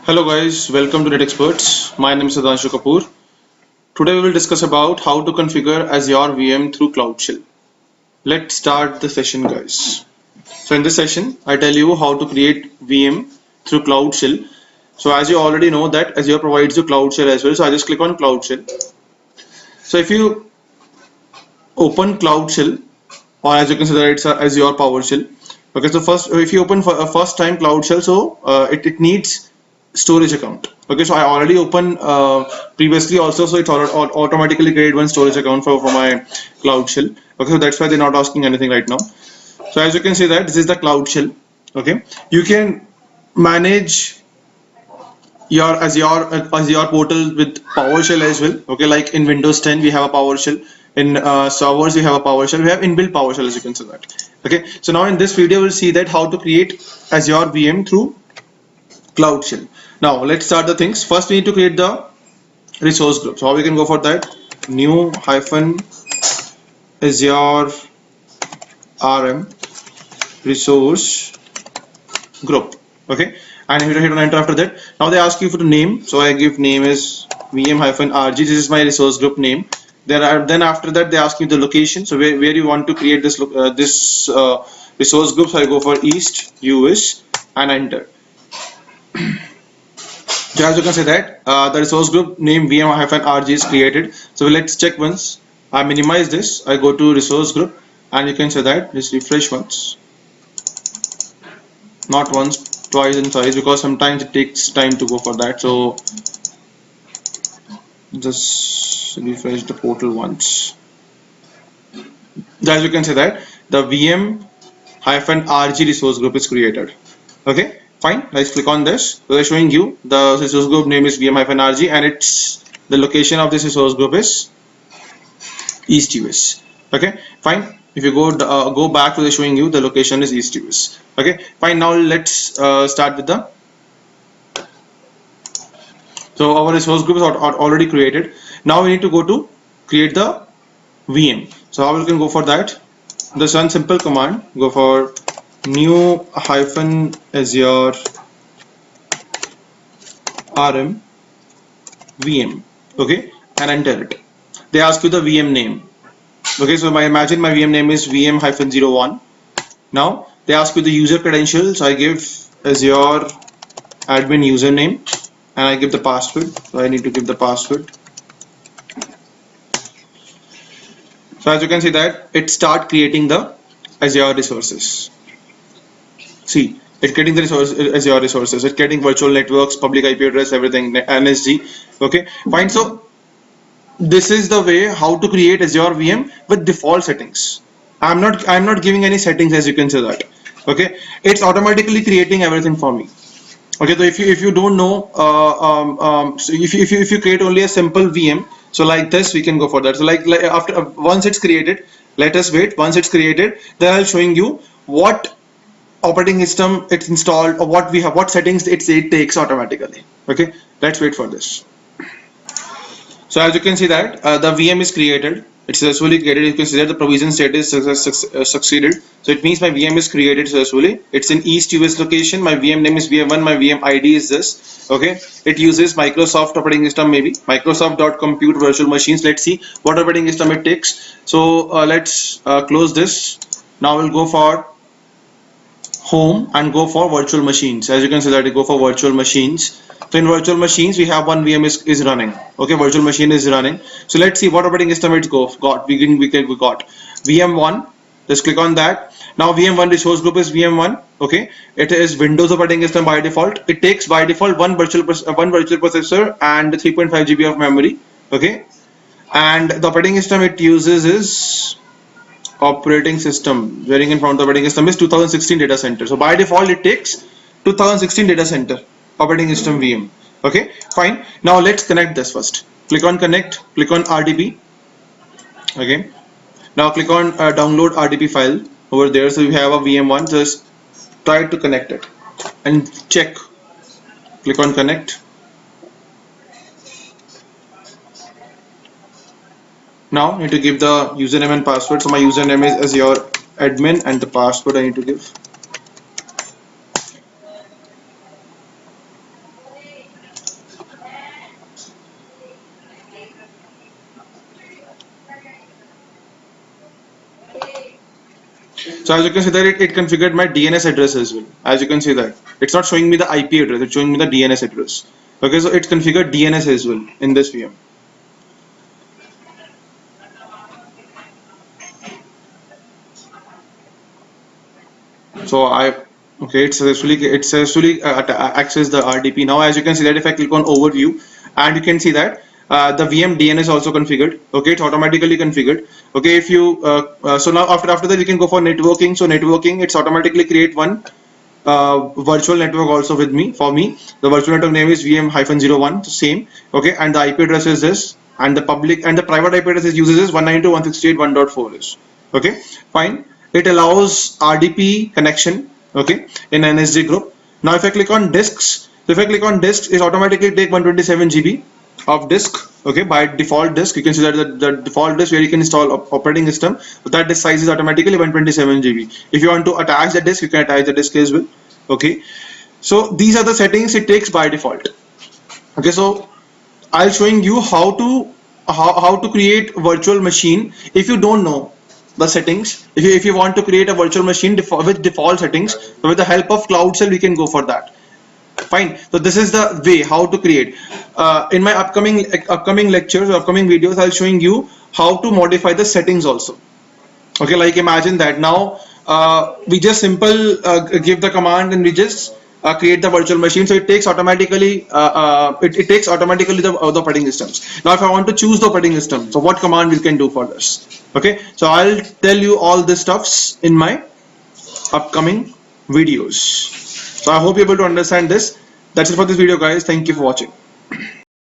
Hello guys, welcome to Net Experts. My name is Sudhanshu Kapoor. Today we will discuss about how to configure Azure VM through Cloud Shell. Let's start the session guys. So in this session, I tell you how to create VM through Cloud Shell. So as you already know that Azure provides you Cloud Shell as well. So I just click on Cloud Shell. So if you open Cloud Shell, or as you can see that it's Azure PowerShell. Okay, so first if you open for a first time Cloud Shell, so it needs storage account. Okay, so I already opened previously also, so it's automatically created one storage account for my Cloud Shell. Okay, so that's why they're not asking anything right now. So as you can see that this is the Cloud Shell. Okay, you can manage your Azure portal with PowerShell as well. Okay, like in Windows 10 we have a PowerShell. In servers we have a PowerShell. We have inbuilt PowerShell as you can see that. Okay, so now in this video we'll see that how to create Azure VM through Cloud Shell. Now let's start the things. First we need to create the resource group. So how we can go for that? New hyphen Azure RM resource group. Okay, and hit on enter after that. Now they ask you for the name. So I give name is VM hyphen RG. This is my resource group name. Then after that they ask you the location. So where you want to create this resource group. So I go for East US and enter. So as you can see that the resource group name VM-RG is created. So let's check once. I minimize this. I go to resource group and you can say that just refresh once. Not once, twice in size because sometimes it takes time to go for that. So just refresh the portal once. So as you can see that the VM-RG resource group is created. Okay. Fine, let's click on this. So they're showing you the resource group name is VM-RG and it's the location of this resource group is East US. Okay, fine. If you go back to the showing you the location is East US. Okay, fine. Now let's start with the. So our resource group is already created. Now we need to go to create the VM. So how we can go for that? This one simple command. Go for new hyphen Azure RM VM. Okay, and enter it. They ask you the VM name. Okay, so imagine my VM name is VM-01. Now they ask you the user credentials. I give Azure admin username and I give the password. So I need to give the password. So as you can see that it start creating the Azure resources. See, it's getting the Azure resources. It's getting virtual networks, public IP address, everything, NSG. Okay, fine. So this is the way how to create Azure VM with default settings. I'm not giving any settings as you can see that. Okay, it's automatically creating everything for me. Okay, so if you don't know, so if you create only a simple VM, so like this we can go for that. So like after once it's created, let us wait. Once it's created, then I'll showing you what operating system it's installed or what we have, what settings it takes automatically. Okay, let's wait for this. So as you can see that the VM is created, it's successfully created. You can see that the provision status succeeded. So it means my VM is created successfully. It's in East US location. My VM name is VM1. My VM ID is this. Okay. It uses Microsoft operating system, maybe Microsoft.compute virtual machines. Let's see what operating system it takes. So let's close this. Now we'll go for home and go for virtual machines. As you can see that you go for virtual machines. So in virtual machines we have one VM is running. Okay, virtual machine is running. So let's see what operating system it's got. We got VM1. Just click on that. Now VM1 resource group is VM1. Okay, it is Windows operating system by default. It takes by default one virtual processor and 3.5 GB of memory. Okay, and the operating system it uses is operating system. Wearing in front of the operating system is 2016 data center. So by default it takes 2016 data center operating system VM. Okay, fine. Now let's connect this first. Click on connect, click on RDP. Okay, now click on download RDP file over there. So we have a VM1. Just try to connect it and check. Click on connect. Now I need to give the username and password. So my username is Azure admin and the password I need to give. So as you can see that it configured my DNS address as well. As you can see that it's not showing me the IP address, it's showing me the DNS address. Okay, so it's configured DNS as well in this VM. So it successfully access the RDP. Now as you can see that if I click on overview, and you can see that the VM DNS is also configured. Okay, it's automatically configured. Okay, if you so now after that you can go for networking. So networking, it's automatically create one virtual network also with me. For me, the virtual network name is VM-01, same. Okay, and the IP address is this, and the public and the private IP address it uses is 192.168.1.4 is. Okay, fine. It allows RDP connection. Okay, in NSG group. Now if I click on disks, so if I click on disks, it automatically take 127 GB of disk. Okay, by default disk, you can see that the default disk where you can install operating system, that disk size is automatically 127 GB. If you want to attach the disk, you can attach the disk as well. Okay, so these are the settings it takes by default. Okay, so I'll showing you how to create virtual machine. If you don't know the settings, if you want to create a virtual machine with default settings, so with the help of Cloud Shell we can go for that. Fine, so this is the way how to create. In my upcoming lectures or upcoming videos, I'll showing you how to modify the settings also. Okay, like imagine that now we just simple give the command and we just create the virtual machine, so it takes automatically it takes automatically the operating systems. Now if I want to choose the operating system, so what command we can do for this? Okay, so I'll tell you all this stuffs in my upcoming videos. So I hope you're able to understand this. That's it for this video, guys. Thank you for watching.